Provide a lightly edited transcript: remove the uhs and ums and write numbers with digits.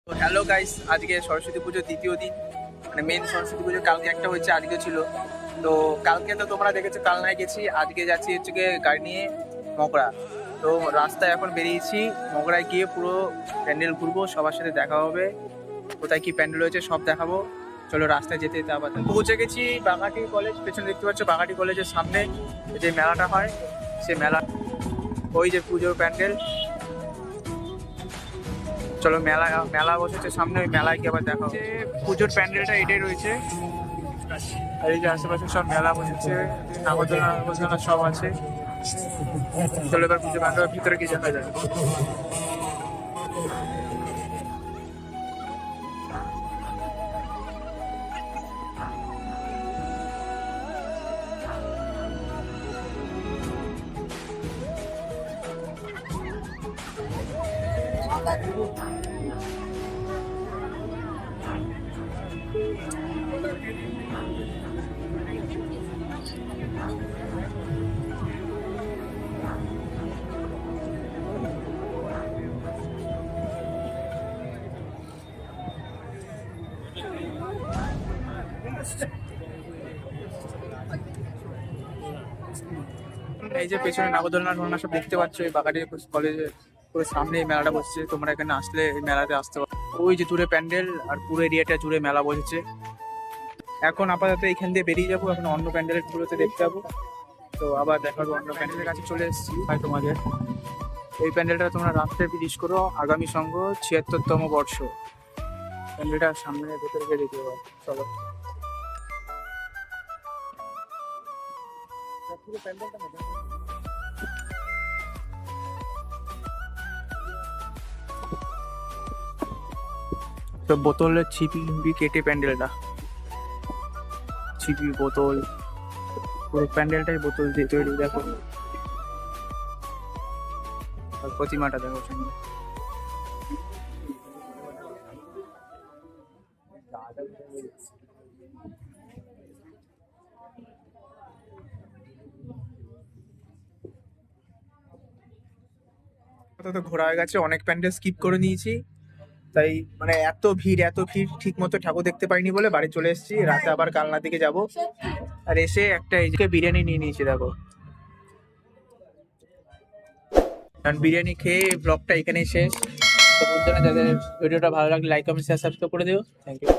তো hello guys, আজকে সরস্বতী পুজোর দ্বিতীয় দিন, মানে মেন সরস্বতী পুজো কালকে একটা হচ্ছে, আজকে ছিল। তো কালকে তো তোমরা দেখেছো কালনায় গেছি, আজকে যাচ্ছি হচ্ছে গিয়ে গাড়ি নিয়ে মগরা। তো রাস্তায় এখন বেরিয়েছি, মগরায় গিয়ে পুরো প্যান্ডেল ঘুরবো, সবার সাথে দেখা হবে, কোথায় কি প্যান্ডেল হয়েছে সব দেখাবো। চলো রাস্তায় যেতে যেতে আবার পৌঁছে গেছি বাগাটি কলেজ। পেছনে দেখতে পাচ্ছ বাগাটি কলেজের সামনে যে মেলাটা হয়, সে মেলা, ওই যে পুজোর প্যান্ডেল। চলো মেলা মেলা বসেছে সামনে, ওই মেলায় গিয়ে আবার দেখা হচ্ছে। পুজোর প্যান্ডেলটা এটাই রয়েছে, আর এই যে আশেপাশে সব মেলা বসেছে, নাগরদোলনা নাগরদোলনা সব আছে। চলো এবার পুজো প্যান্ডেলের ভিতরে কি দেখা যায়। এই যে পেছনে নাগরদোলনা টোলনা সব দেখতে পাচ্ছ, এই বাগাটি কলেজের পুরো সামনে এই মেলাটা বসছে। তোমরা এখানে আসলে এই মেলাতে আসতে পারো। ওই যে দূরে প্যান্ডেল, আর পুরো এরিয়াটা জুড়ে মেলা বসেছে। এখন আপাতত এখান দিয়ে বেরিয়ে যাবো, এখন অন্য প্যান্ডেলের পুরোতে দেখতে যাবো। তো আবার দেখাবো, অন্য প্যান্ডেলের কাছে চলে এসেছি ভাই তোমাদের। এই প্যান্ডেলটা তোমরা রাত্রে বিলিশ করো, আগামী সংঘ ৭৬তম বর্ষ। প্যান্ডেলটা সামনে ভেতরে গিয়ে দেখতে পাবো। চলো তো বোতলের ছিপি কেটে প্যান্ডেলটা, ছিপি বোতল, পুরো প্যান্ডেলটাই বোতল দিয়ে তৈরি। দেখো আর প্রতিমাটা দেখো সামনে। তো ঘোরা হয়ে গেছে, অনেক প্যান্ডেল স্কিপ করে নিয়েছি, তাই মানে এত ভিড় ঠিক মতো ঠাকুর দেখতে পাইনি বলে বাড়ি চলে এসেছি। রাতে আবার কালনা দিকে যাব, আর এসে একটা এইদিকে বিরিয়ানি নিয়ে নিয়েছি দেখো। কারণ বিরিয়ানি খেয়ে ব্লগটা এখানেই শেষ। তো বন্ধুরা, যাদের ভিডিওটা ভালো লাগলে লাইক কমেন্ট শেয়ার সাবস্ক্রাইব করে দিও। Thank you.